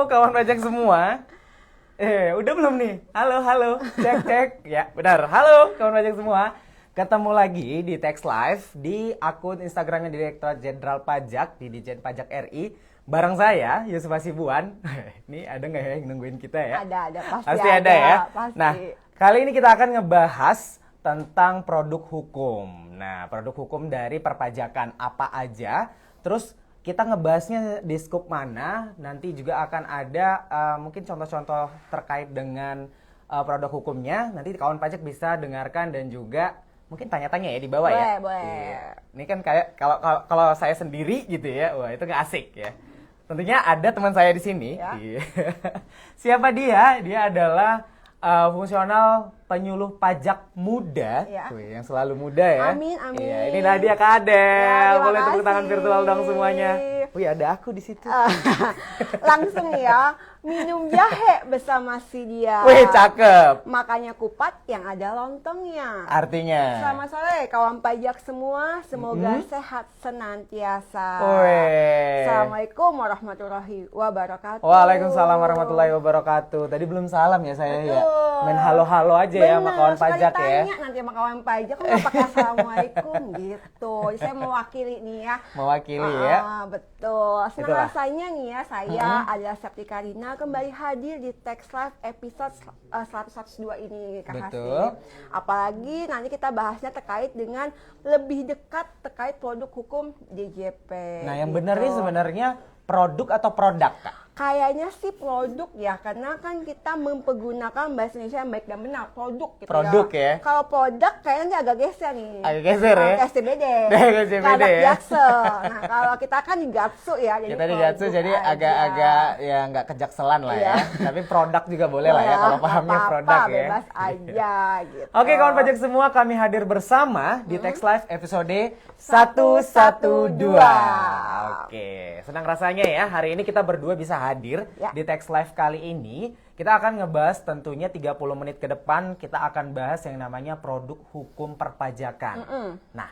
kawan pajak semua. Udah belum nih? Halo, cek. Ya, benar. Halo kawan pajak semua. Ketemu lagi di Tax Live di akun Instagramnya Direktorat Jenderal Pajak di Ditjen Pajak RI. Bareng saya, Yusuf Hasibuan. Ini ada nggak ya yang nungguin kita ya? Ada, Pasti ada ya. Pasti. Nah, kali ini kita akan ngebahas tentang produk hukum. Nah, produk hukum dari perpajakan apa aja. Terus kita ngebahasnya di scoop mana, nanti juga akan ada mungkin contoh-contoh terkait dengan produk hukumnya. Nanti kawan pajak bisa dengarkan dan juga mungkin tanya-tanya ya di bawah ya. Boleh. Iya. Ini kan kayak kalau saya sendiri gitu ya, wah itu nggak asik ya. Tentunya ada teman saya di sini. Ya. Iya. Siapa dia? Dia adalah fungsional penyuluh pajak muda, ya. Wih, yang selalu muda ya. Amin. Iya, inilah dia Kak Adel. Ya, Boleh tepuk kasih. tangan virtual dong semuanya. Wih, ada aku di situ. Langsung ya, minum jahe bersama si dia. Wih, cakep. Makanya kupat yang ada lontongnya. Artinya. Selamat sore kawan pajak semua, semoga sehat senantiasa. Wih. Assalamualaikum warahmatullahi wabarakatuh. Waalaikumsalam warahmatullahi wabarakatuh. Tadi belum salam ya saya ya. Main halo-halo aja ya sama kawan pajak ya. Tanya nanti sama kawan pajak kok nggak pakai assalamualaikum gitu. Jadi saya mewakili nih ya. Mewakili ya. Betul. Senang Itulah. rasanya nih ya saya adalah Septi Karina kembali hadir di Tax Live episode 102 ini Kak Betul. Hasib. Apalagi nanti kita bahasnya terkait dengan lebih dekat terkait produk hukum DJP. Nah, yang gitu. benar nih sebenarnya produk atau produk, Kak? Kayaknya sih produk ya, karena kan kita mempergunakan bahasa Indonesia yang baik dan benar, produk gitu Produk ya. Kalau produk kayaknya agak geser nih. Agak geser ya. Ke STBD. Ke STBD Karena ya. Jaksel. Nah, kalau kita kan di Gatsu ya. Jadi Kita di Gatsu produk jadi aja. agak-agak ya nggak kejakselan lah ya. Iya. Tapi produk juga boleh lah ya kalau pahamnya Apa-apa, produk ya. bebas aja gitu. Oke kawan pajak semua, kami hadir bersama di Tax Live episode 112. Oke, senang rasanya ya hari ini kita berdua bisa hadir Ya. di Tax Live kali ini. Kita akan ngebahas tentunya 30 menit ke depan kita akan bahas yang namanya produk hukum perpajakan. Nah,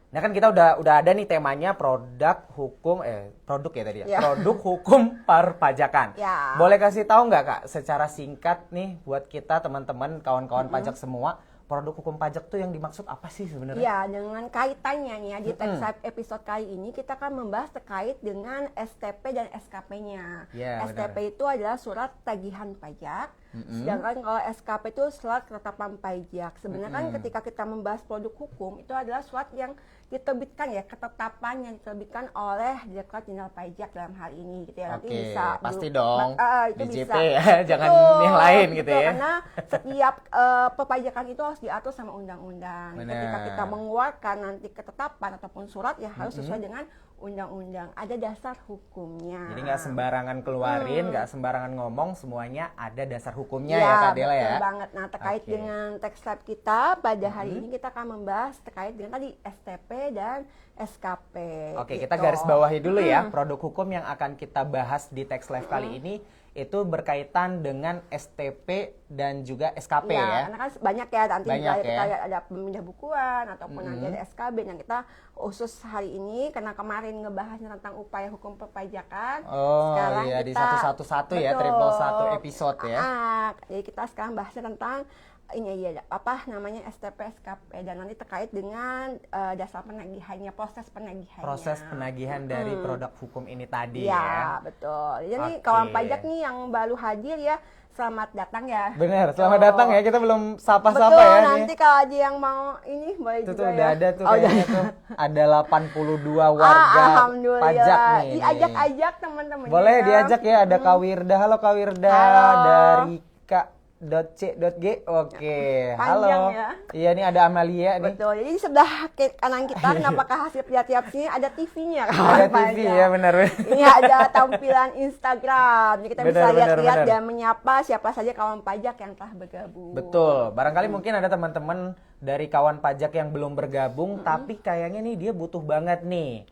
ini kan kita udah ada nih temanya produk hukum produk ya tadi ya. Ya. Produk hukum perpajakan. Ya. Boleh kasih tahu nggak Kak secara singkat nih buat kita teman-teman kawan-kawan pajak semua, produk hukum pajak tuh yang dimaksud apa sih sebenarnya? Ya, dengan kaitannya nih ya di Tax Live episode kali ini kita akan membahas terkait dengan STP dan SKP-nya. Ya, STP itu adalah surat tagihan pajak, sedangkan kalau SKP itu surat ketetapan pajak. Sebenarnya kan ketika kita membahas produk hukum itu adalah surat yang diterbitkan ya, ketetapan yang diterbitkan oleh Direktorat Jenderal Pajak dalam hal ini gitu ya. Nanti Oke, bisa pasti dong. itu DJP bisa. ya, jangan Betul, yang lain gitu ya. Karena setiap perpajakan itu harus diatur sama undang-undang. Benar. Ketika kita mengeluarkan nanti ketetapan ataupun surat ya harus sesuai dengan undang-undang. Ada dasar hukumnya. Jadi nggak sembarangan keluarin, nggak sembarangan ngomong, semuanya ada dasar hukumnya ya, Ya, Kak Dela ya. betul banget. Nah, terkait Oke. dengan Tax Live kita pada hari ini kita akan membahas terkait dengan tadi STP dan SKP. Oke, gitu. kita garis bawahi dulu ya. Produk hukum yang akan kita bahas di Tax Live kali ini itu berkaitan dengan STP dan juga SKP ya. Karena kan banyak ya nanti Banyak kita ya. lihat ada pemindah bukuan ataupun nanti ada SKB. Nah, kita khusus hari ini karena kemarin ngebahasnya tentang upaya hukum perpajakan. Oh sekarang iya, di kita 111 ya, betul. 111 episode ya. Jadi kita sekarang bahasnya tentang ini ya apa namanya STP SKP dan nanti terkait dengan dasar penagihannya, proses penagihannya. Proses penagihan dari produk hukum ini tadi Ya, ya. betul. Jadi Oke. kawan pajak nih yang baru hadir ya, selamat datang ya. Bener, selamat Betul. datang ya. Kita belum sapa-sapa Betul, ya. nanti kalau ada yang mau ini boleh Itu juga tuh ya. udah ada tuh Oh, kayaknya tuh. Ada 82 warga Alhamdulillah. pajak nih. Diajak-ajak teman-teman. Boleh diajak ya, ada Kak Wirda. Halo Kak Wirda Halo. dari K.C.G. Oke, Panjang halo. ya. Iya nih ada Amalia nih. Betul. Jadi di sebelah kanan kita kenapa hasil tiap sini ada TV-nya Ada TV ya, benar. Ini ada tampilan Instagram. Jadi kita bisa Benar, lihat-lihat benar. dan menyapa siapa saja kawan pajak yang telah bergabung. Betul. Barangkali mungkin ada teman-teman dari kawan pajak yang belum bergabung, tapi kayaknya nih dia butuh banget nih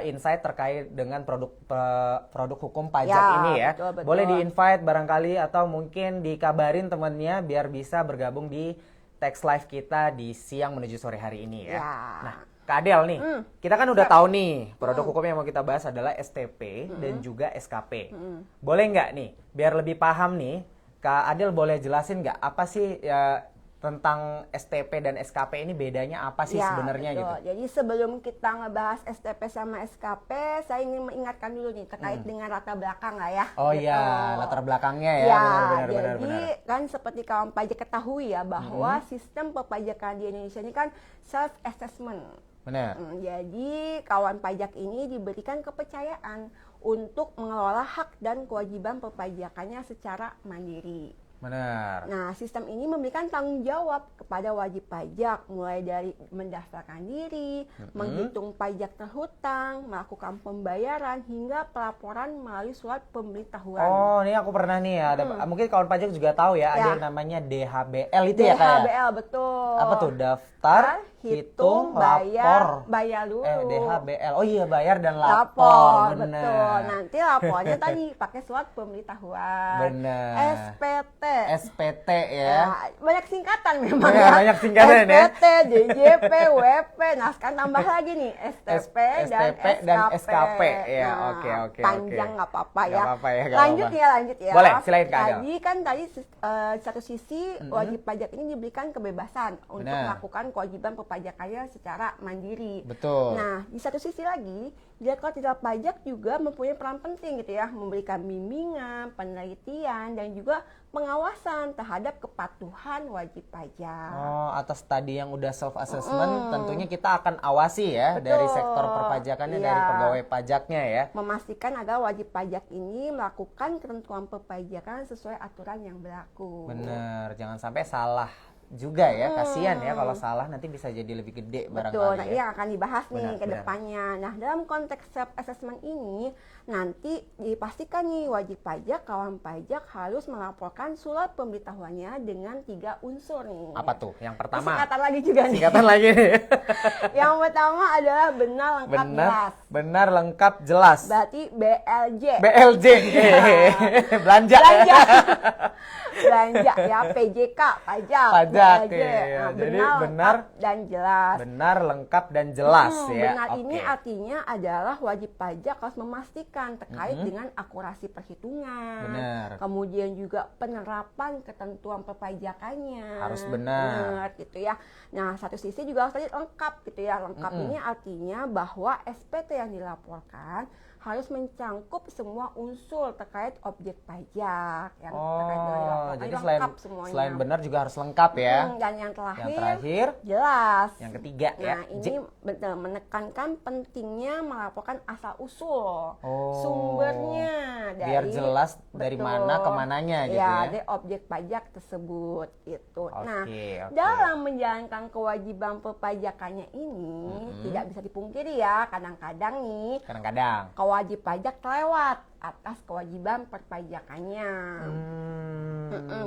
insight terkait dengan produk hukum pajak Ya, ini ya. betul, betul. Boleh di-invite barangkali atau mungkin dikabarin temennya biar bisa bergabung di Tax Live kita di siang menuju sore hari ini ya. Ya. Nah, Kak Adel nih, kita kan udah tahu nih produk hukum yang mau kita bahas adalah STP dan juga SKP. Boleh nggak nih, biar lebih paham nih, Kak Adel boleh jelasin nggak apa sih ya, tentang STP dan SKP ini bedanya apa sih sebenarnya betul. gitu? Jadi sebelum kita ngebahas STP sama SKP, saya ingin mengingatkan dulu nih terkait dengan latar belakang lah ya. Oh gitu. iya, latar belakangnya ya, Ya, benar. jadi kan seperti kawan pajak ketahui ya bahwa sistem perpajakan di Indonesia ini kan self assessment. Benar. Jadi kawan pajak ini diberikan kepercayaan untuk mengelola hak dan kewajiban perpajakannya secara mandiri. Benar. Nah, sistem ini memberikan tanggung jawab kepada wajib pajak, mulai dari mendaftarkan diri, menghitung pajak terhutang, melakukan pembayaran, hingga pelaporan melalui surat pemberitahuan. Oh, ini aku pernah nih ya, mungkin kawan pajak juga tahu ya, ada yang namanya DHBL itu ya Kak ya? DHBL, betul. Apa tuh? Daftar, hitung, lapor. Bayar dulu. DHBL. Oh iya, bayar dan lapor. Benar. Betul. Nanti lapornya tadi pakai surat pemberitahuan. Benar. SPT. SPT ya. Nah, banyak singkatan memang Ya, banyak singkatan ya. SPT, DJP, WP. Nah, sekarang tambah lagi nih STP dan SKP. Ya, Nah, oke. panjang nggak apa-apa ya. Nggak apa-apa ya, nggak Lanjut apa-apa. ya. Boleh, silain Kak Adel. Tadi satu sisi wajib pajak ini diberikan kebebasan untuk melakukan kewajiban perpajakannya secara mandiri. Betul. Nah, di satu sisi lagi, Direktorat Jenderal Pajak juga mempunyai peran penting gitu ya, memberikan bimbingan, penelitian, dan juga pengawasan terhadap kepatuhan wajib pajak. Oh, atas tadi yang udah self assessment, tentunya kita akan awasi ya. Betul. Dari sektor perpajakannya, dari pegawai pajaknya ya. Memastikan agar wajib pajak ini melakukan ketentuan perpajakan sesuai aturan yang berlaku. Bener, jangan sampai salah juga ya, kasihan ya kalau salah nanti bisa jadi lebih gede barangkali. Betul, nah ya. ini yang akan dibahas nih Benar, ke depannya. Nah, dalam konteks self assessment ini nanti dipastikan nih wajib pajak, kawan pajak harus melaporkan surat pemberitahuannya dengan 3 unsur nih. Apa tuh? Yang pertama. Singkatan lagi juga nih. Singkatan lagi nih. Yang pertama adalah benar lengkap jelas. Benar lengkap jelas. Berarti BLJ. BLJ. Belanja. Belanja ya, PJK, pajak. Pajak. BLJ. Ya. Nah, Jadi benar, benar lengkap dan jelas. Benar, lengkap dan jelas ya. Benar Oke. ini artinya adalah wajib pajak harus memastikan terkait dengan akurasi perhitungan. Benar. Kemudian juga penerapan ketentuan perpajakannya. Harus benar. Gitu ya. Nah, satu sisi juga harus tadi lengkap gitu ya. Lengkap ini artinya bahwa SPT yang dilaporkan harus mencangkup semua unsur terkait objek pajak yang terkait dengan dilaporkan. Jadi Lengkap semuanya. selain benar juga harus lengkap ya. Dan yang terakhir, jelas. jelas. Yang ketiga ya. Nah, ini betul menekankan pentingnya melaporkan asal usul, Oh, sumbernya biar jelas dari mana ke mananya gitu ya. Dari objek pajak tersebut itu. Nah, Oke. dalam menjalankan kewajiban perpajakannya ini tidak bisa dipungkiri ya, kadang-kadang nih Kadang-kadang. wajib pajak terlewat atas kewajiban perpajakannya.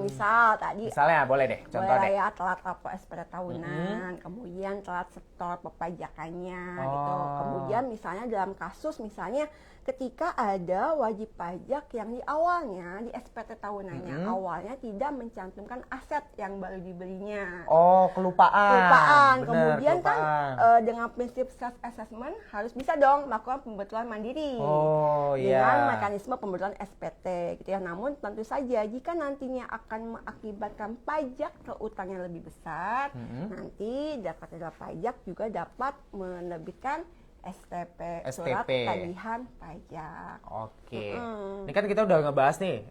Misal tadi Misalnya boleh deh, contoh boleh deh. ya telat lapor SPT tahunan, kemudian telat setor perpajakannya gitu. Kemudian misalnya dalam kasus misalnya ketika ada wajib pajak yang di awalnya di SPT tahunannya awalnya tidak mencantumkan aset yang baru dibelinya. Oh, kelupaan. Bener, kemudian kelupaan. kan dengan prinsip self assessment harus bisa dong melakukan pembetulan mandiri. Oh, iya. Dengan mekanisme pembetulan SPT gitu ya. Namun tentu saja jika nantinya akan mengakibatkan pajak terutang yang lebih besar, nanti Direktorat Jenderal Pajak juga dapat menerbitkan STP, surat tagihan pajak. Oke. Ini kan kita udah ngebahas nih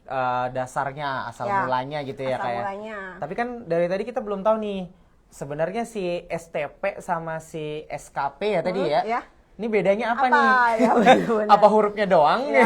dasarnya, asal mulanya gitu ya asal kayak. mulanya. Tapi kan dari tadi kita belum tahu nih sebenarnya si STP sama si SKP ya tadi ya. Ya. Ini bedanya apa nih? Ya, benar. Apa hurufnya doang? Ya,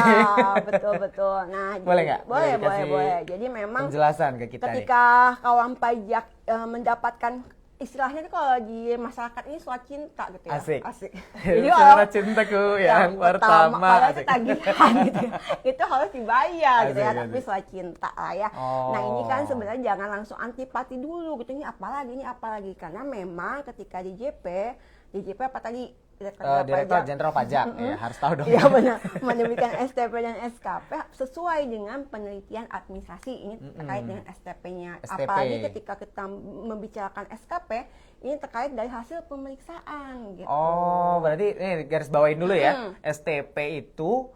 betul. Nah, boleh nggak? Boleh. Jadi memang penjelasan ke kita ketika kawan pajak mendapatkan istilahnya itu kalau di masyarakat ini surat cinta gitu ya. Asik. Jadi surat cintaku yang pertama. Kalau itu tagihan gitu ya. Itu harus dibayar gitu ya, tapi surat cinta lah ya. Oh. Nah, ini kan sebenarnya jangan langsung antipati dulu gitu. Ini apalagi karena memang ketika di JP apa tadi Direktur Jenderal Pajak, ya harus tahu dong. Iya benar, menerbitkan STP dan SKP sesuai dengan penelitian administrasi. Ini terkait dengan STP-nya. STP. Apalagi ketika kita membicarakan SKP, ini terkait dari hasil pemeriksaan gitu. Oh, berarti ini garis bawain dulu ya. STP itu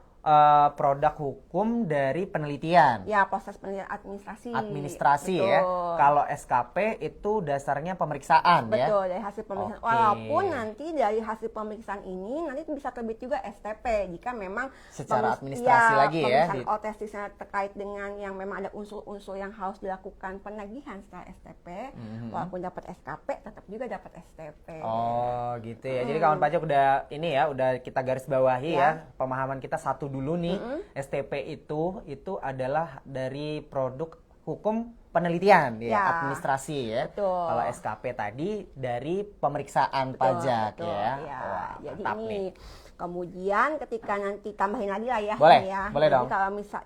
produk hukum dari penelitian. Ya, proses penelitian administrasi. Administrasi Betul. ya. Kalau SKP itu dasarnya pemeriksaan ya. Betul, dari hasil pemeriksaan. Oke. Walaupun nanti dari hasil pemeriksaan ini nanti bisa terbit juga STP jika memang Secara administrasi lagi ya. Pemeriksaan otesisnya terkait dengan yang memang ada unsur-unsur yang harus dilakukan penagihan setelah STP. Walaupun dapat SKP, tetap juga dapat STP. Oh, gitu ya. Jadi kawan pajak udah ini ya, udah kita garis bawahi ya. Pemahaman kita satu dulu nih. STP itu adalah dari produk hukum penelitian ya, administrasi ya. Betul. Kalau SKP tadi dari pemeriksaan pajak betul, ya. ya. Wah, Jadi mantap ini nih. kemudian ketika nanti tambahin lagi lah ya. Boleh, ini ya. boleh Jadi dong. kalau misal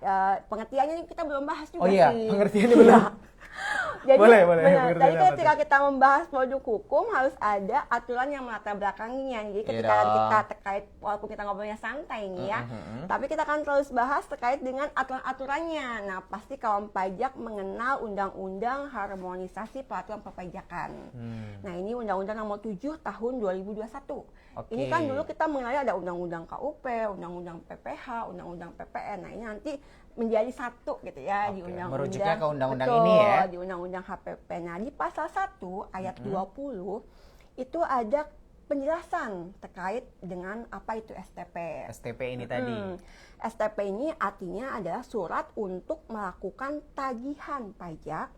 pengertiannya ini kita belum bahas juga Oh iya, sih. pengertiannya belum. Jadi Boleh, benar. pengertiannya Jadi apa ketika kita membahas produk hukum harus ada aturan yang melatar belakanginya. Jadi ketika dong. kita terkait walaupun kita ngobrolnya santai nih ya, tapi kita akan terus bahas terkait dengan aturan-aturannya. Nah, pasti kawan pajak mengenal Undang-Undang Harmonisasi Peraturan Perpajakan. Nah, ini Undang-Undang Nomor 7 Tahun 2021. Oke. Ini kan dulu kita mengenalnya ada Undang-Undang KUP, Undang-Undang PPH, Undang-Undang PPN. Nah, ini nanti menjadi satu gitu ya di Oke, undang-undang. merujuknya ke undang-undang Betul, ini ya. di Undang-Undang HPP. Nah, di pasal 1 ayat 20 itu ada penjelasan terkait dengan apa itu STP. STP ini tadi. STP ini artinya adalah surat untuk melakukan tagihan pajak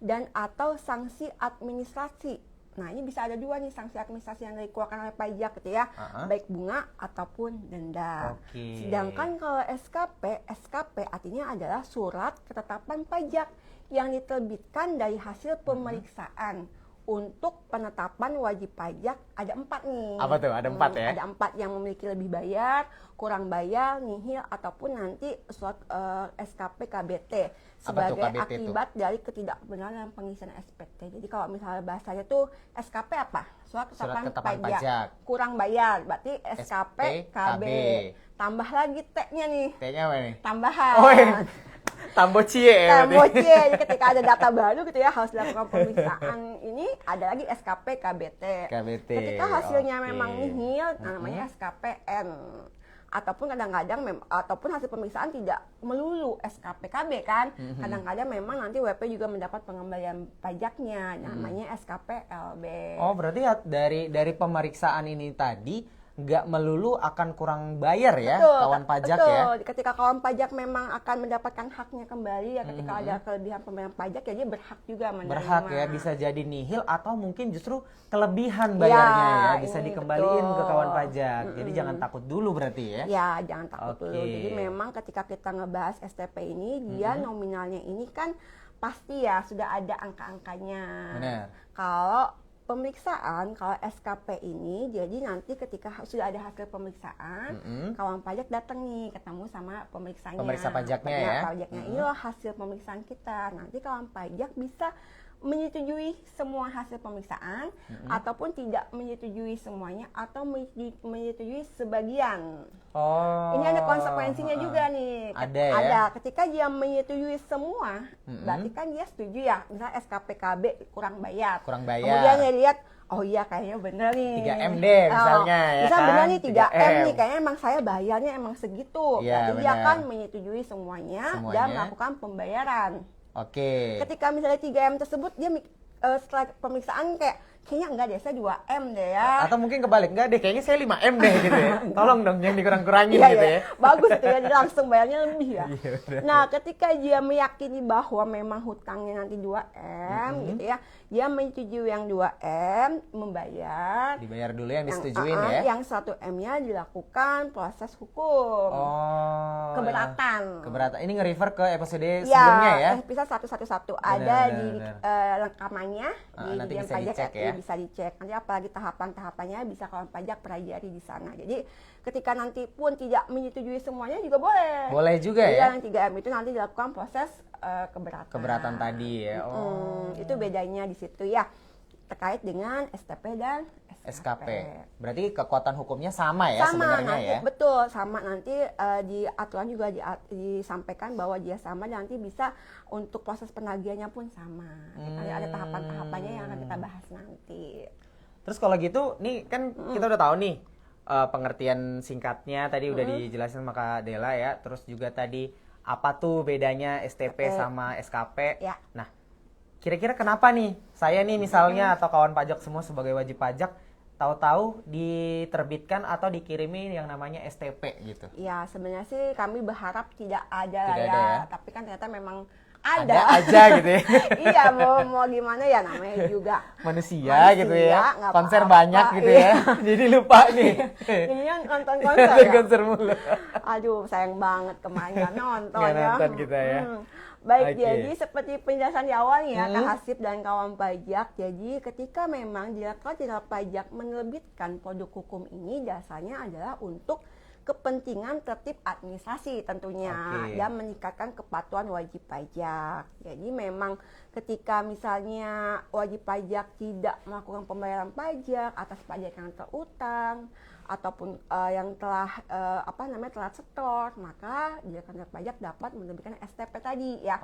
dan atau sanksi administrasi. Nah, ini bisa ada dua nih sanksi administrasi yang dikeluarkan oleh pajak gitu ya, baik bunga ataupun denda. Oke. Sedangkan kalau SKP artinya adalah surat ketetapan pajak yang diterbitkan dari hasil pemeriksaan. Untuk penetapan wajib pajak ada 4 nih. Apa tuh? Ada 4 ya? Ada 4 yang memiliki lebih bayar, kurang bayar, nihil, ataupun nanti surat SKP KBT sebagai KBT akibat dari ketidakbenaran dalam pengisian SPT. Jadi kalau misalnya bahasanya tuh SKP apa? Surat ketetapan pajak. Kurang bayar, berarti SKP KB. Tambah lagi T-nya nih. T-nya apa nih? Tambahan. Oh, iya. Tambo cie ya. Jadi ketika ada data baru gitu ya harus dilakukan pemeriksaan ini ada lagi SKP KBT. Ketika hasilnya memang nihil, namanya SKPN. Ataupun kadang-kadang ataupun hasil pemeriksaan tidak melulu SKP KB kan. Kadang-kadang memang nanti WP juga mendapat pengembalian pajaknya, namanya SKP LB. Oh, berarti dari pemeriksaan ini tadi nggak melulu akan kurang bayar ya, kawan pajak ya. Ketika kawan pajak memang akan mendapatkan haknya kembali ya, ketika ada kelebihan pembayaran pajak ya dia berhak juga menerima. Berhak ya, bisa jadi nihil atau mungkin justru kelebihan bayarnya ya, bisa dikembaliin ke kawan pajak. Jadi jangan takut dulu berarti ya. Ya, jangan takut dulu. Jadi memang ketika kita ngebahas STP ini, dia nominalnya ini kan pasti ya sudah ada angka-angkanya. Benar. Kalau pemeriksaan, kalau SKP ini, jadi nanti ketika sudah ada hasil pemeriksaan, kawan pajak datang nih, ketemu sama pemeriksaannya. Pemeriksa pajaknya ya. Pajaknya, ini loh hasil pemeriksaan kita. Nanti kawan pajak bisa menyetujui semua hasil pemeriksaan, ataupun tidak menyetujui semuanya, atau menyetujui sebagian. Oh. Ini ada konsekuensinya juga nih. Ada ya? Ada. Ketika dia menyetujui semua, berarti kan dia setuju ya. Misalnya SKPKB kurang bayar. Kurang bayar. Kemudian dia lihat, oh iya kayaknya bener nih. 3M deh misalnya ya bisa kan. bener nih 3M nih, kayaknya emang saya bayarnya emang segitu. Iya, Berarti dia bener. akan menyetujui semuanya dan melakukan pembayaran. Oke. Ketika misalnya 3M tersebut, dia setelah pemeriksaan kayaknya enggak deh, saya 2M deh ya. Atau mungkin kebalik, enggak deh, kayaknya saya 5M deh gitu ya. Tolong dong jangan dikurang-kurangin Iya, gitu iya. ya. Bagus itu ya, dia langsung bayarnya lebih ya. Iya, benar. Nah, ketika dia meyakini bahwa memang hutangnya nanti 2M gitu ya, dia menyetujui yang 2M membayar. Dibayar dulu yang disetujuin ya. Yang 1M-nya dilakukan proses hukum. Oh. Keberatan. Keberatan. Ini nge-refer ke episode sebelumnya ya. Episode 111 Benar, ada di benar. rekamannya di nanti Dirjen bisa Pajak dicek RI, ya. bisa dicek. Nanti apalagi tahapan-tahapannya bisa kawan pajak pelajari di sana. Jadi ketika nanti pun tidak menyetujui semuanya juga boleh. Boleh juga Jadi ya. yang 3M itu nanti dilakukan proses keberatan. Keberatan tadi ya. Oh. Itu bedanya di situ ya. terkait dengan STP dan SKP. Berarti kekuatan hukumnya sama ya sebenarnya nanti, ya? Betul, sama nanti di aturan juga disampaikan bahwa dia sama dan nanti bisa untuk proses penagihannya pun sama. Nanti ada tahapan-tahapannya yang akan kita bahas nanti. Terus kalau gitu, nih kan kita udah tahu nih pengertian singkatnya tadi udah dijelasin sama Kak Dela ya. Terus juga tadi apa tuh bedanya STP sama SKP. Ya. Nah, kira-kira kenapa nih saya nih misalnya atau kawan pajak semua sebagai wajib pajak tahu-tahu diterbitkan atau dikirimi yang namanya STP gitu? Ya, sebenarnya sih kami berharap tidak ada Tidak ya. ada ya. Tapi kan ternyata memang Ada ada. aja gitu ya. Iya, mau gimana ya, namanya juga Manusia gitu ya. nggak Konser apa-apa, banyak gitu iya. ya. Jadi lupa nih. Ini kan nonton konser Nonton ya. konser mulu. Aduh, sayang banget kemarin nggak nonton Nggak ya. nonton kita ya. Baik, Oke. jadi seperti penjelasan di awal ya, Kak Hasib dan kawan pajak. Jadi ketika memang Direktorat Jenderal Pajak menerbitkan produk hukum ini, dasarnya adalah untuk kepentingan tertib administrasi tentunya dan meningkatkan kepatuhan wajib pajak. Jadi memang ketika misalnya wajib pajak tidak melakukan pembayaran pajak atas pajak yang terutang ataupun yang telah telah setor, maka Direktorat Pajak dapat menerbitkan STP tadi ya.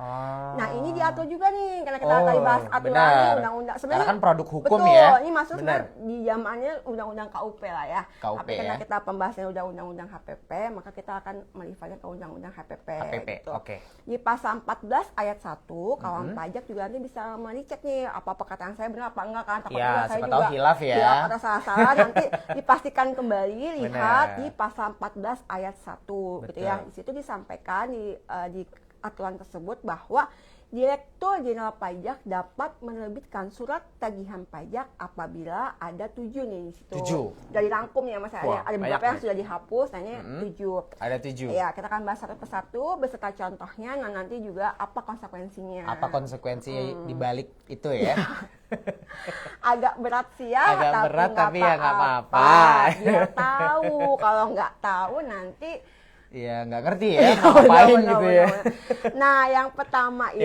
Nah, ini diatur juga nih karena kita tadi bahas aturannya undang-undang. Karena kan produk hukum betul, ya. ini masuk di zamannya undang-undang KUP lah ya. KUP tapi karena ya. kita pembahasannya undang-undang HPP, maka kita akan melihatnya ke undang-undang HPP. Gitu. Oke. Di pasal 14 ayat 1, kawan pajak juga nanti bisa melicek nih apa perkataan saya benar apa enggak kan. Takutnya Ya, saya siapa juga tahu hilaf ya. hilaf atau salah-salah nanti dipastikan kembali lihat Benar. di pasal 14 ayat 1 gitu ya. Di situ disampaikan di aturan tersebut bahwa Direktur Jenderal Pajak dapat menerbitkan surat tagihan pajak apabila ada 7 nih di situ. 7. Dari rangkum ya Mas ya. Ada beberapa yang nih. sudah dihapus, hanya 7. Ada 7. Ya, kita akan bahas satu persatu beserta contohnya dan nanti juga apa konsekuensinya. Apa konsekuensi dibalik itu ya? Agak berat sih ya, Agak berat, tapi ya nggak apa-apa. Biar tahu, kalau nggak tahu nanti Ya nggak ngerti ya, ngapain gitu ya. Nah, yang pertama itu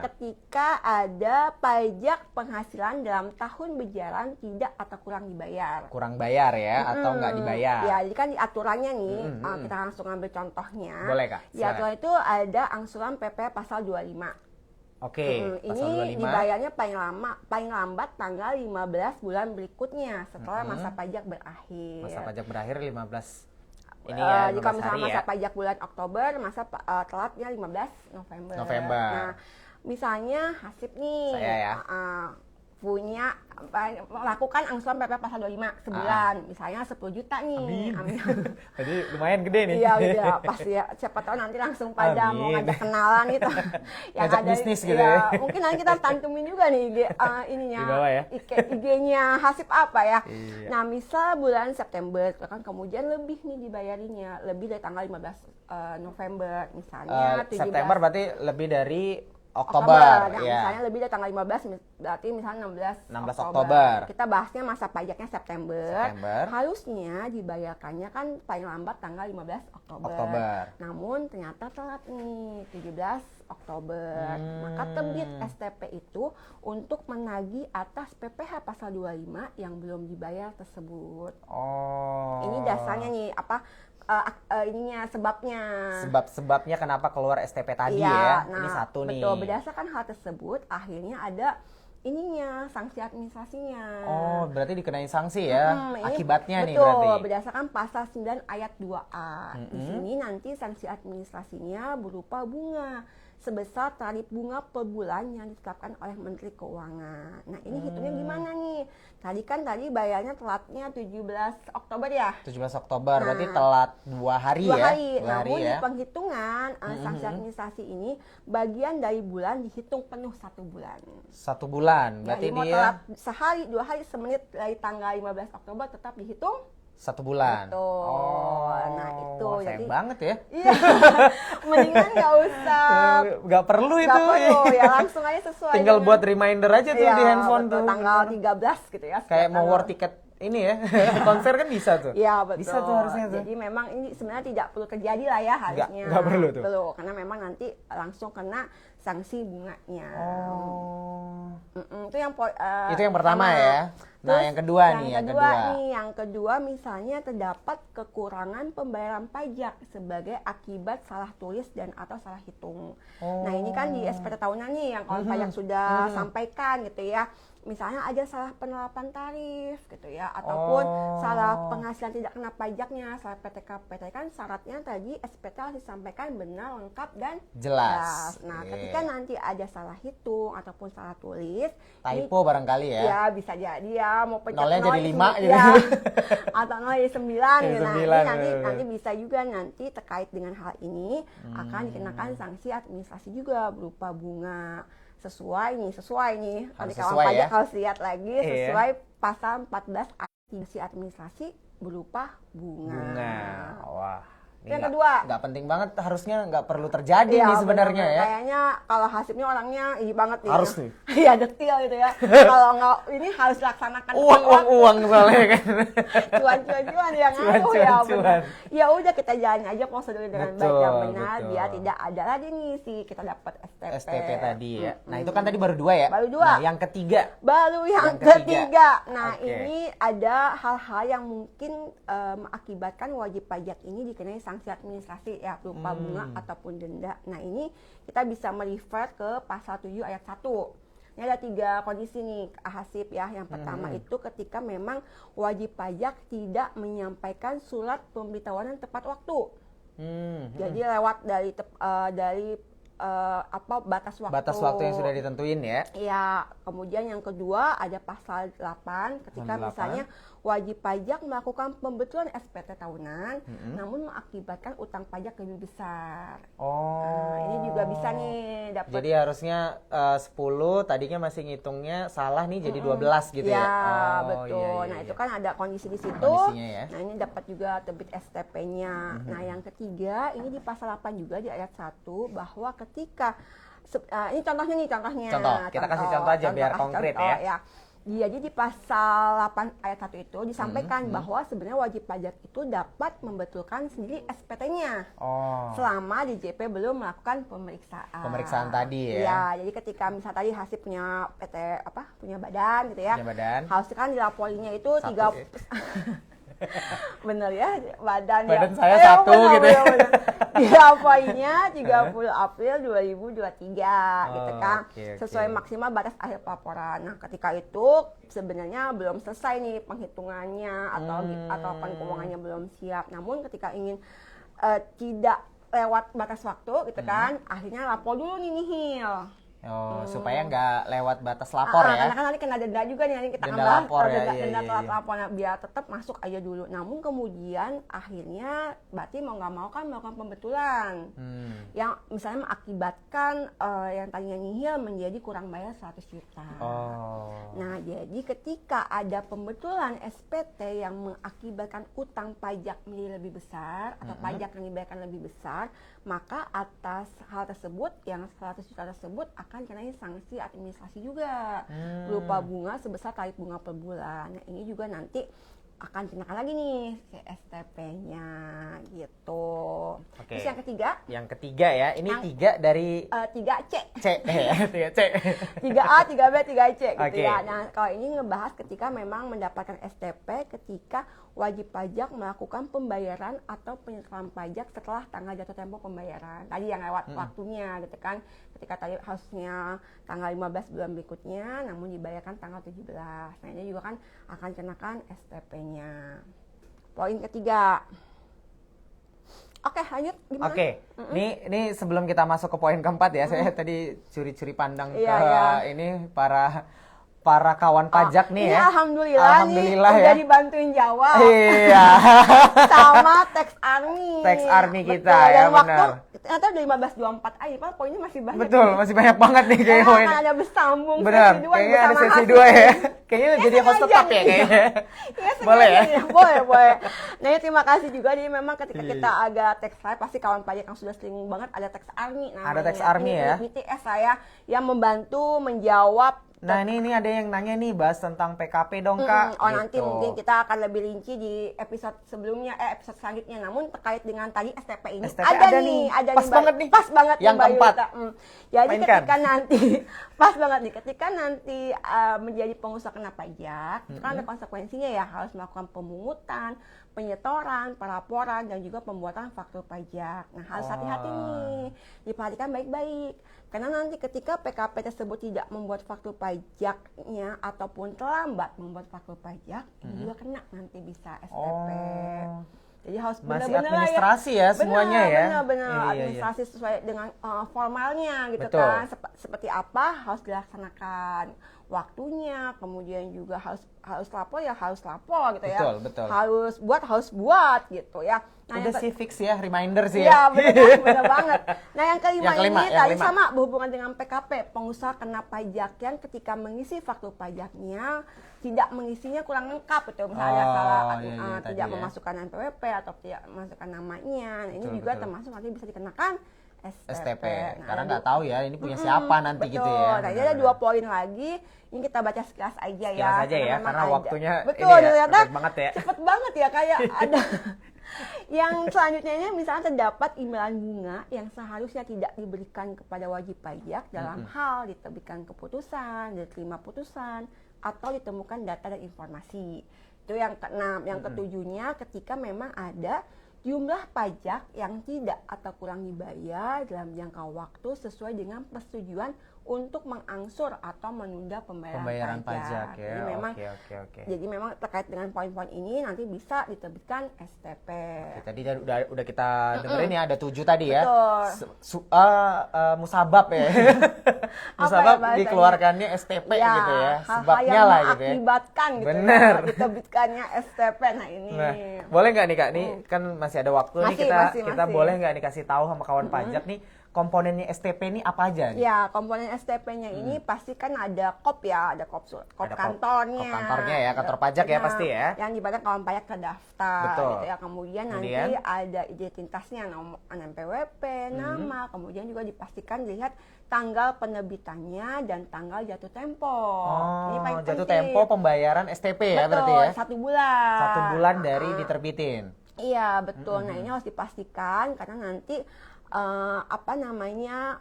ketika ada pajak penghasilan dalam tahun berjalan tidak atau kurang dibayar. Kurang bayar ya, atau nggak dibayar. Ya, jadi kan di aturannya nih, kita langsung ambil contohnya. Boleh Kak, Di aturan itu ada angsuran PP pasal 25. Oke, pasal 25. Ini dibayarnya paling lambat tanggal 15 bulan berikutnya setelah masa pajak berakhir. Masa pajak berakhir 15 ini ya, 15 jika misalnya hari masa ya. pajak bulan Oktober, masa telatnya 15 November. November. Nah, misalnya Hasib nih Saya ya. Punya lakukan angsuran PP pasal 25 sebulan, misalnya 10 juta nih. Amin. Jadi lumayan gede nih. Iya udah pasti ya, siapa tahu nanti langsung pada mau ngajak kenalan itu. Ngajak bisnis gitu ya. Mungkin nanti kita cantumin juga nih ininya. Di bawah ya. IG-nya Hasib apa ya. Iya. Nah, misal bulan September kan kemudian lebih nih dibayarinya, lebih dari tanggal 15 November misalnya 17 September berarti lebih dari Oktober Nah, ya. misalnya lebih dari tanggal 15 berarti misalnya 16 Oktober. Kita bahasnya masa pajaknya September. September. Harusnya dibayarkannya kan paling lambat tanggal 15 Oktober. Namun ternyata telat nih 17 Oktober. Maka terbit STP itu untuk menagih atas PPh pasal 25 yang belum dibayar tersebut. Oh. Ini dasarnya nih ininya sebabnya. Sebab-sebabnya kenapa keluar STP tadi Iya, ya. Ini satu nih. Betul, berdasarkan hal tersebut akhirnya ada ininya sanksi administrasinya. Oh, berarti dikenain sanksi ya. Ini Akibatnya nih betul, berarti. berdasarkan pasal 9 ayat 2A. Di sini nanti sanksi administrasinya berupa bunga sebesar tarif bunga per bulan yang ditetapkan oleh Menteri Keuangan. Nah, ini hitungnya gimana nih? Tadi bayarnya telatnya 17 Oktober ya? 17 Oktober, berarti telat 2 hari ya? 2 hari. Namun ya. di penghitungan sanksi administrasi ini bagian dari bulan dihitung penuh 1 bulan. 1 bulan, berarti Jadi mau dia telat sehari, 2 hari, semenit dari tanggal 15 Oktober tetap dihitung 1 bulan. Betul. Oh, Nah, itu wah, sayang jadi banget ya. Iya. Mendingan nggak usah. Nggak perlu itu. Nggak perlu, ya langsung aja sesuai. Tinggal dengan- buat reminder aja tuh Iya, di handphone betul, tuh. tanggal 13 gitu ya. Kayak setiap mau tanggal. war tiket ini ya, konser kan bisa tuh. Iya betul. Bisa tuh harusnya tuh. Jadi memang ini sebenarnya tidak perlu terjadi lah ya harusnya. Nggak perlu tuh. Perlu, karena memang nanti langsung kena sanksi bunganya. Oh. Itu yang Itu yang pertama ya. Nah, Terus yang kedua nih, yang kedua misalnya terdapat kekurangan pembayaran pajak sebagai akibat salah tulis dan atau salah hitung. Nah, ini kan di SPT tahunan nih yang kalau pajak sudah sampaikan gitu ya. Misalnya ada salah penerapan tarif gitu ya, ataupun salah penghasilan tidak kena pajaknya, salah PTK kan syaratnya tadi SPT harus disampaikan benar, lengkap dan jelas. Nah, ketika nanti ada salah hitung ataupun salah tulis, typo barangkali ya. Ya bisa jadi ya, mau pecah Nolnya jadi 5 gitu. ya, atau 0 jadi 9 gitu. Nah, ini nanti bisa juga nanti terkait dengan hal ini akan dikenakan sanksi administrasi juga berupa bunga. Sesuai nih. Harus Nanti kawan sesuai pajak ya? harus lihat lagi sesuai pasal 14 administrasi berupa bunga. Wah. Yang kedua, nggak penting banget, harusnya nggak perlu terjadi iya, nih sebenarnya ya. Kayaknya kalau Hasibnya orangnya ini banget nih. Harus nih. Iya, detail gitu ya. Kalau nggak ini harus dilaksanakan Uang soalnya kan. cuan yang ngaruh ya benar. Ya udah kita jalan aja prosedur dengan baik dan benar biar tidak ada lagi nih kita dapat STP tadi ya. Nah, itu kan tadi baru 2 ya. Baru 2. Nah, yang ketiga. Baru yang ketiga. Nah, Oke. ini ada hal-hal yang mungkin mengakibatkan wajib pajak ini dikenai sanksi administrasi ya berupa bunga ataupun denda. Nah, ini kita bisa merefer ke pasal 7 ayat 1. Ini ada 3 kondisi nih Hasib ya. Yang pertama itu ketika memang wajib pajak tidak menyampaikan surat pemberitahuan yang tepat waktu. Jadi lewat dari batas waktu yang sudah ditentuin ya. Iya, kemudian yang kedua ada pasal 8 ketika misalnya wajib pajak melakukan pembetulan SPT tahunan namun mengakibatkan utang pajak lebih besar. Nah, ini juga bisa nih dapat. Jadi harusnya 10 tadinya masih ngitungnya salah nih jadi 12 gitu ya. Betul. Iya. Nah, itu kan ada kondisi di situ. Kondisinya ya. Nah, ini dapat juga terbit STP-nya. Nah, yang ketiga ini di pasal 8 juga di ayat 1 bahwa ketika ini contohnya. Kita kasih contoh aja biar konkret ya. Jadi di pasal 8 ayat 1 itu disampaikan bahwa sebenarnya wajib pajak itu dapat membetulkan sendiri SPT-nya. Selama DJP belum melakukan pemeriksaan. Pemeriksaan tadi ya. Iya, jadi ketika misalnya tadi Hasib punya punya badan gitu ya. Punya badan. Harusnya kan dilaporinya itu 3 bener ya badan saya satu gitu ya. Dilapornya 30 April 2023 gitu kan. Sesuai maksimal batas akhir pelaporan. Nah, ketika itu sebenarnya belum selesai nih penghitungannya atau keuangannya belum siap. Namun ketika ingin tidak lewat batas waktu gitu kan, akhirnya lapor dulu nih nihil. Supaya nggak lewat batas lapor ya. Karena kan nanti kena denda juga nih, nanti kita Denda akan lapor ya, denda iya. telat lapornya biar tetap masuk aja dulu. Namun kemudian akhirnya berarti mau nggak mau kan melakukan pembetulan yang misalnya mengakibatkan yang tadinya nihil menjadi kurang bayar 100 juta. Nah, jadi ketika ada pembetulan SPT yang mengakibatkan utang pajak menjadi lebih besar atau pajak yang dibayarkan lebih besar, maka atas hal tersebut yang 100 juta tersebut akan kenai sanksi administrasi juga berupa bunga sebesar kali bunga per bulan. Nah, ini juga nanti akan dikenakan lagi nih ke STP-nya gitu. Terus yang ketiga? Yang ketiga ya, ini 3 dari 3C. 3C. 3A, 3B, 3C gitu ya. Nah, kalau ini ngebahas ketika memang mendapatkan STP ketika wajib pajak melakukan pembayaran atau penyetoran pajak setelah tanggal jatuh tempo pembayaran. Tadi yang lewat waktunya gitu kan. Ketika tadi harusnya tanggal 15 bulan berikutnya namun dibayarkan tanggal 17. Nah, ini juga kan akan kenakan STP-nya. Poin ketiga. Oke, lanjut gimana? Ini sebelum kita masuk ke poin keempat ya, saya tadi curi-curi pandang ini para kawan pajak nih ya. Alhamdulillah nih udah dibantuin jawab. Iya. Sama Tax Army. Tax Army kita betul. ya, Dan waktu benar. ternyata udah 15.24 aja, Pak. Poinnya masih banyak. Betul, masih banyak banget nih kayaknya poin. Ada bersambung benar. sesi 2 kayaknya ada bersama sesi Hasib. 2 ya. Kayaknya jadi host tetap ya kayaknya. Boleh ya? Boleh. Nah, terima kasih juga. Jadi memang ketika kita agak tax live pasti kawan pajak yang sudah sering banget ada Tax Army namanya. Ada Tax Army ya. BTS saya yang membantu menjawab Nah ini ada yang nanya nih, bahas tentang PKP dong Kak. Oh nanti gitu. mungkin kita akan lebih rinci di episode sebelumnya, episode selanjutnya. Namun terkait dengan tadi STP ini STP ada nih, pas banget nih. pas banget Yang Mbak keempat. Yulita. Jadi Mainkan. ketika nanti pas banget nih, ketika nanti menjadi pengusaha kena pajak, itu kan ada konsekuensinya ya, harus melakukan pemungutan, penyetoran, pelaporan, dan juga pembuatan faktur pajak. Nah harus hati-hati nih, diperhatikan baik-baik. Karena nanti ketika PKP tersebut tidak membuat faktur pajaknya ataupun terlambat membuat faktur pajak, ini juga kena nanti bisa STP. Jadi harus Masih benar-benar administrasi ya semuanya ya. Benar-benar Iya. administrasi sesuai dengan formalnya gitu Betul. kan. Seperti apa harus dilaksanakan waktunya, kemudian juga harus lapor ya harus lapor gitu ya. Betul. Harus buat gitu ya. Nah, Udah sih fix ya, reminder sih ya. ya. Benar banget. Nah yang kelima ini yang tadi kelima. sama berhubungan dengan PKP. Pengusaha kena pajak yang ketika mengisi faktur pajaknya tidak mengisinya kurang lengkap itu, misalnya salah iya, tadi tidak ya. memasukkan NPWP atau tidak memasukkan namanya. Nah, ini Betul, juga betul. termasuk nanti bisa dikenakan STP. STP. Karena ada nggak tahu ya ini punya siapa nanti betul. gitu ya. Nah, ini ada 2 poin lagi. Ini kita baca sekilas aja ya. Sekilas aja ya, memang karena ada. waktunya betul, ini ya, ternyata cepet banget ya. Cepet banget ya, kayak ada. Yang selanjutnya ini misalnya terdapat imbalan bunga yang seharusnya tidak diberikan kepada wajib pajak dalam hal diterbitkan keputusan, diterima putusan, atau ditemukan data dan informasi. Itu yang keenam. Yang ketujuhnya ketika memang ada jumlah pajak yang tidak atau kurang dibayar dalam jangka waktu sesuai dengan persetujuan untuk mengangsur atau menunda pembayaran pajak ya. Jadi memang Oke. jadi memang terkait dengan poin-poin ini nanti bisa diterbitkan STP. Oke, tadi udah kita dengerin ya, ada 7 tadi ya. Betul. Musabab ya. Musabab bahasanya? dikeluarkannya STP gitu ya. Hal-hal Sebabnya yang lah gitu ya. mengakibatkan gitu Bener. ya, diterbitkannya STP. Nah ini. Nah, boleh nggak nih Kak? Nih kan masih ada waktu nih, Masih. kita boleh nggak nih kasih tahu sama kawan pajak nih komponennya STP ini apa aja nih? Ya, komponen STP-nya ini pasti kan ada KOP ya, ada KOP Ada kantornya. kop kantornya ya, kantor pajak ya pasti ya. Yang dibaca kawan pajak terdaftar Betul. gitu ya. Kemudian nanti ada identitasnya, nomor NPWP, nama, kemudian juga dipastikan dilihat tanggal penerbitannya dan tanggal jatuh tempo. Ini paling Jatuh penting. tempo pembayaran STP ya berarti ya. 1 bulan. 1 bulan dari diterbitin. Iya, betul. Nah, ini harus dipastikan karena nanti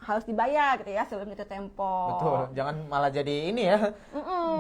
harus dibayar gitu ya sebelum jatuh tempo. Betul, jangan malah jadi ini ya,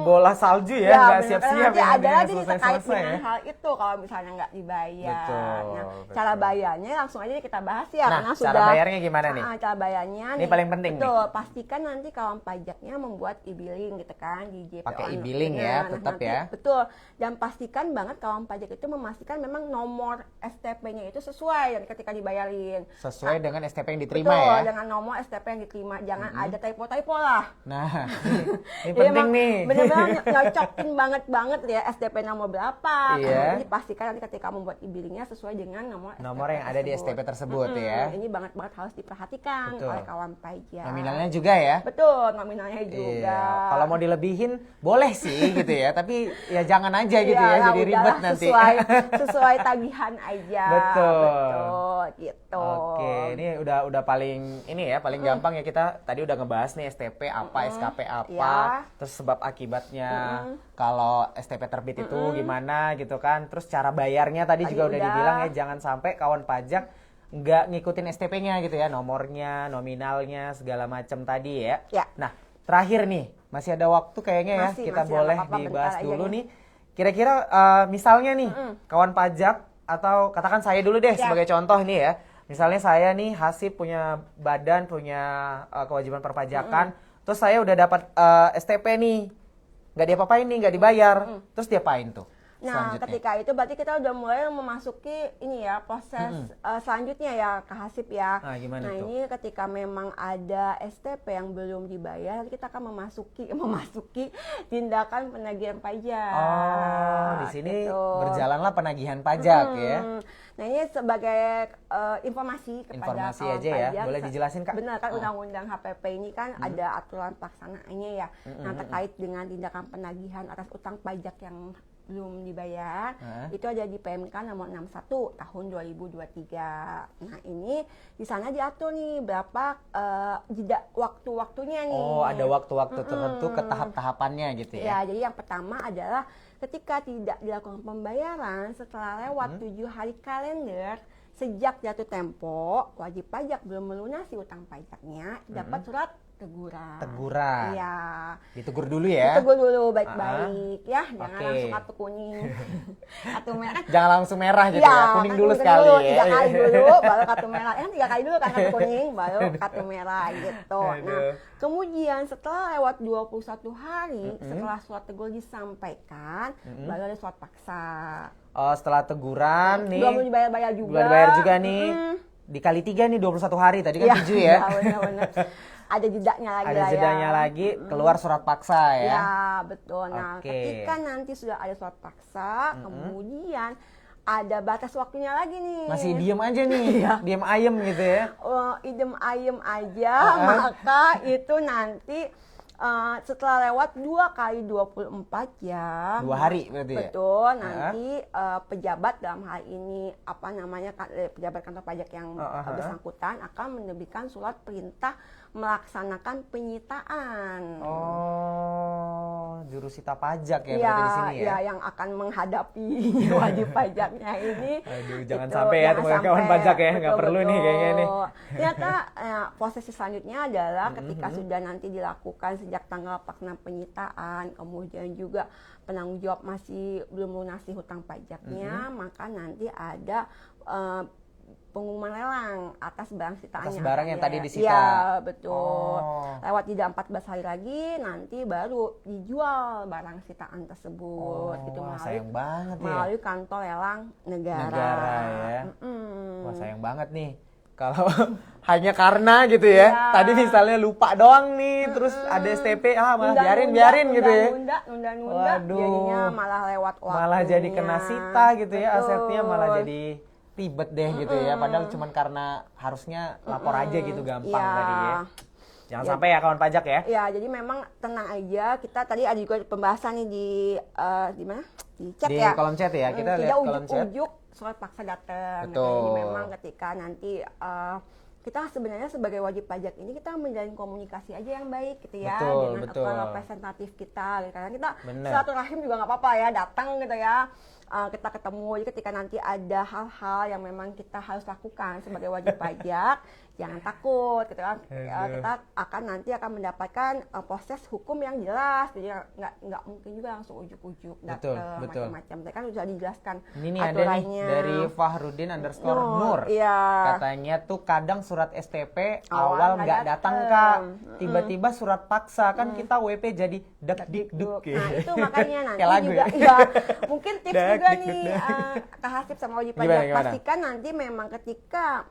bola salju ya, nggak bener. siap-siap Nanti ya, ada lagi terkait selesai-selesai dengan ya. hal itu kalau misalnya nggak dibayar. Betul. Cara bayarnya langsung aja kita bahas ya. Nah, karena cara bayarnya gimana nih? Cara bayarnya Ini paling penting nih. betul, pastikan nanti kawan pajaknya membuat e-billing gitu kan di JPO. Pakai e-billing ya, tetap nanti, ya. Betul. Dan pastikan banget kawan pajak itu memastikan memang nomor STP-nya itu sesuai dan ketika dibayarin. Sesuai dengan STP yang diterima Betul, ya. dengan nomor STP yang diterima. Jangan ada typo-typo lah. Nah, ini Jadi penting emang nih. bener-bener nyocokin banget ya STP nomor berapa. Iya. Jadi pastikan nanti ketika membuat e-billingnya sesuai dengan nomor Nomor yang ada di STP tersebut ya. Ini banget harus diperhatikan Betul. oleh kawan pajak. Nominalnya juga ya. Betul, nominalnya juga. Iya. Kalau mau dilebihin boleh sih gitu ya, tapi ya jangan aja gitu ya, Iyalah, jadi ribet udahlah, nanti. sesuai tagihan aja. Betul. Gitu. Oke, ini udah paling ini ya, paling gampang ya, kita tadi udah ngebahas nih STP apa, SKP apa, Ya. terus sebab akibatnya kalau STP terbit itu gimana gitu kan, terus cara bayarnya tadi juga udah dibilang ya, jangan sampai kawan pajak nggak ngikutin STP-nya gitu ya, nomornya, nominalnya, segala macam tadi ya. Ya. Nah, terakhir nih, masih ada waktu kayaknya ya, kita masih, boleh nggak apa-apa, dibahas bentar aja dulu nih. nih. Kira-kira misalnya nih, kawan pajak atau katakan saya dulu deh sebagai contoh nih ya. Misalnya saya nih Hasib punya badan, punya kewajiban perpajakan, terus saya udah dapat STP nih, nggak diapa-apain nih, nggak dibayar, terus diapain tuh? Nah, selanjutnya? ketika itu berarti kita udah mulai memasuki ini ya proses selanjutnya ya Kak Hasib ya. Nah, gimana tuh? Ini ketika memang ada STP yang belum dibayar, kita akan memasuki tindakan penagihan pajak. Oh, di sini gitu. berjalanlah penagihan pajak ya. Nah, ini sebagai informasi kepada Informasi kawan aja ya. pajak. Boleh dijelasin, Kak? Benar kan Undang-Undang HPP ini kan ada aturan pelaksanaannya ya. Nah, terkait dengan tindakan penagihan atas utang pajak yang belum dibayar, itu ada di PMK nomor 61 tahun 2023. Nah, ini di sana diatur nih berapa jeda waktu-waktunya nih. Oh, ada waktu-waktu tertentu ke tahap-tahapannya gitu ya. Ya, jadi yang pertama adalah ketika tidak dilakukan pembayaran setelah lewat 7 hari kalender sejak jatuh tempo, wajib pajak belum melunasi utang pajaknya, dapat surat teguran. Teguran. Iya. Ditegur dulu ya. Ditegur dulu baik-baik ya, jangan Oke. langsung kartu kuning. Kartu merah. Jangan langsung merah gitu ya. Kuning dulu kan sekali ya. 3 kali dulu baru kartu merah. 3 kali dulu kan kartu kuning baru kartu merah gitu. Nah, kemudian setelah lewat 21 hari setelah surat tegur disampaikan, baru ada surat paksa. Oh, setelah teguran nih. Belum dibayar-bayar juga. Belum dibayar juga nih. Dikali 3 nih 21 hari. Tadi kan 7 ya. Benar-benar. Ada jedanya lagi Ada lah jedanya ya. lagi, keluar surat paksa ya. Ya, betul. Nah, Oke. ketika nanti sudah ada surat paksa, kemudian ada batas waktunya lagi nih. Masih diem aja nih. Diem ayem gitu ya. Idem ayem aja, maka itu nanti setelah lewat 2 kali 24 jam. 2 hari berarti ya? Betul, nanti pejabat dalam hal ini pejabat kantor pajak yang bersangkutan akan menerbitkan surat perintah melaksanakan penyitaan. Oh, jurusita pajak ya Iya, berarti di sini ya. Iya, yang akan menghadapi wajib pajaknya ini. Aduh, jangan Itu, sampai ya jangan kawan sampai. pajak ya, nggak Betul, perlu nih kayaknya nih. Ternyata prosesi selanjutnya adalah ketika sudah nanti dilakukan sejak tanggal pelaksanaan penyitaan, kemudian juga penanggung jawab masih belum lunasi hutang pajaknya, maka nanti ada pengumuman lelang atas barang sitaannya. Atas barang yang tadi disita. Iya, betul. Oh. Lewat jeda 14 hari lagi, nanti baru dijual barang sitaan tersebut. Oh, Gitu, wah, sayang banget ya. melalui kantor lelang negara. Negara ya. Mm-mm. Wah, sayang banget nih. Kalau hanya karena gitu ya. Iya. Tadi misalnya lupa doang nih, terus ada STP, malah biarin gitu ya. Nunda, Waduh. jadinya malah lewat waktunya. Malah jadi kena sita gitu ya, Betul. asetnya malah jadi ribet deh gitu ya. Padahal cuman karena harusnya lapor aja gitu gampang Iya. tadi ya. Jangan sampai ya kawan pajak ya. Ya, jadi memang tenang aja. Kita tadi ada juga pembahasan nih di mana? Di chat Di ya. kolom chat ya, kita lihat Tidak kolom chat. ujuk-ujuk surat paksa datang. Betul. Jadi memang ketika nanti kita sebenarnya sebagai wajib pajak ini kita menjalin komunikasi aja yang baik gitu ya dengan akun representatif kita. Karena kita silaturahim juga nggak apa-apa ya, datang gitu ya. Kita ketemu, jadi ketika nanti ada hal-hal yang memang kita harus lakukan sebagai wajib pajak, jangan takut gitu kan. Kita akan mendapatkan proses hukum yang jelas, jadi nggak mungkin juga langsung ujuk-ujuk datang macam-macam. Tadi kan sudah dijelaskan ini nih ada aturannya. nih dari Fahrudin_Nur. Iya. Katanya tuh kadang surat STP awal nggak datang Kak, tiba-tiba surat paksa kan kita WP jadi dak-dik-duk. Nah itu makanya nanti Kayak lagu juga ya? mungkin tips juga nih Kak Hasib sama wajib pajak, Gimana? pastikan nanti memang ketika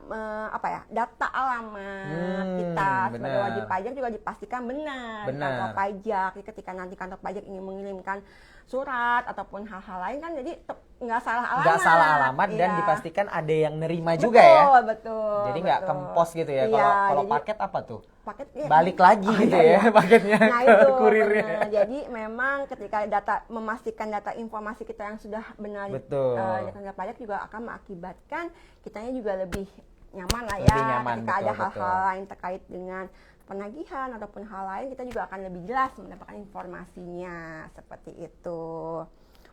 data alamat kita sebagai benar. wajib pajak juga dipastikan benar di kantor pajak. Jadi ketika nanti kantor pajak ingin mengirimkan surat ataupun hal-hal lain kan jadi nggak salah alamat. Nggak salah alamat dan Iya. dipastikan ada yang nerima juga ya. Betul. Jadi nggak kempos gitu ya. Kalau paket apa tuh? Paket balik lagi gitu ya paketnya nah, ke itu, kurirnya. benar. Jadi memang ketika memastikan data informasi kita yang sudah benar di kantor pajak juga akan mengakibatkan kitanya juga lebih nyaman lah ya. Lebih nyaman, ketika ada betul. hal-hal lain terkait dengan penagihan ataupun hal lain, kita juga akan lebih jelas mendapatkan informasinya seperti itu.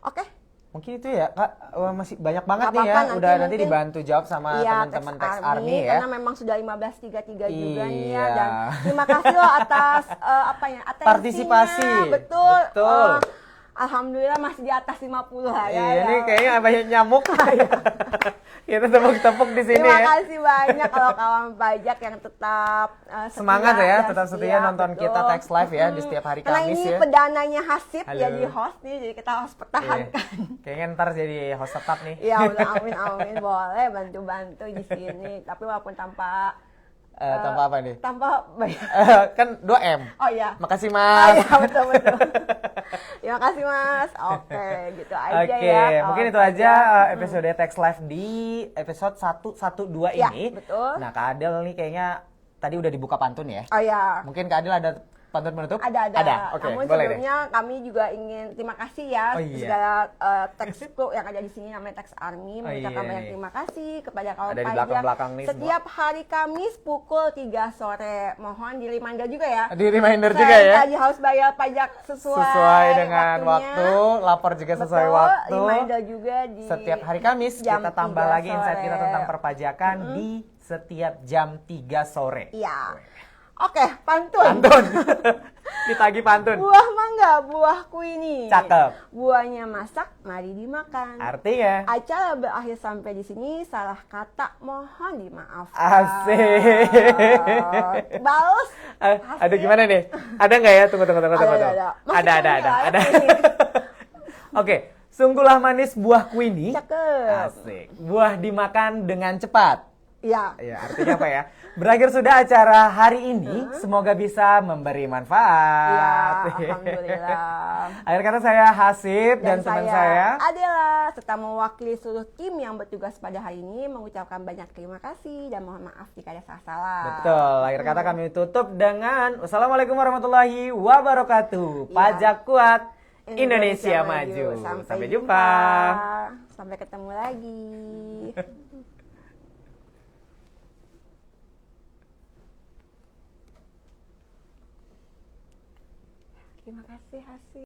Oke. Mungkin itu ya Kak, masih banyak banget Gak nih ya, apa-apa, udah nanti dibantu jawab sama Iya, teman-teman Tax Army ya. Karena memang sudah 15.33 juga nih ya, Iya. dan terima kasih loh atas atensinya. Partisipasi. Betul. Betul. Alhamdulillah masih di atas 50 lah ya. Iya, ini kayaknya banyak nyamuk. Kita tepuk-tepuk di sini Terima ya. kasih banyak kalau kawan pajak yang tetap Semangat setia ya, dan tetap setia nonton betul. kita Tax Live ya di setiap hari Karena Kamis ini ya. pedananya Hasib Halo. jadi host nih, jadi kita harus pertahankan. Kayaknya ntar jadi host tetap nih. Iya, udah amin boleh bantu-bantu di sini. Tapi walaupun tanpa Tanpa apa nih? tanpa bayar. Kan 2M. Oh iya. Makasih Oh Mas. iya, betul. Terima kasih Mas. Oke, gitu aja Oke, ya. mungkin itu aja episode Tax Live di episode 112 Ya, ini. betul. Nah, Kak Adel nih kayaknya tadi udah dibuka pantun ya. Oh iya. Mungkin Kak Adel ada pantun penutup? Ada. Oke, Namun boleh deh. sebelumnya kami juga ingin terima kasih ya Oh, iya. segala textbook yang ada di sini namanya Tax Army. Mengucapkan iya banyak nih. terima kasih kepada kaum Ada di pajak. belakang-belakang nih Setiap hari Kamis pukul 3 sore. Mohon di reminder juga ya. Di reminder juga ya. Tadi harus bayar pajak sesuai Dengan waktunya. waktu, lapor juga sesuai Betul, waktu. reminder juga di Setiap hari Kamis jam kita tambah 3 lagi insight kita sore. tentang perpajakan di setiap jam 3 sore. Iya. Oke, pantun. Pantun. Ditagi pantun. Buah mangga, buahku ini. Cakep. Buahnya masak, mari dimakan. Artinya Acara berakhir sampai di sini, salah kata mohon dimaafkan. asik. Balas. Aduh gimana nih? Ada nggak ya? Tunggu. Ada. Masih Ada. ada. Oke, sungguhlah manis buah Queenie. Cakep. Asik. Buah dimakan dengan cepat. Iya. Ya, artinya apa ya? Berakhir sudah acara hari ini. Semoga bisa memberi Iya, manfaat. alhamdulillah. Akhir kata saya Hasib dan teman saya. Adela, serta mewakili seluruh tim yang bertugas pada hari ini mengucapkan banyak terima kasih dan mohon maaf jika ada salah-salah. Betul. Akhir kata kami tutup dengan wassalamualaikum warahmatullahi wabarakatuh. Iya. Pajak kuat, Indonesia maju. Sampai jumpa. Sampai ketemu lagi. Terima kasih Hasib.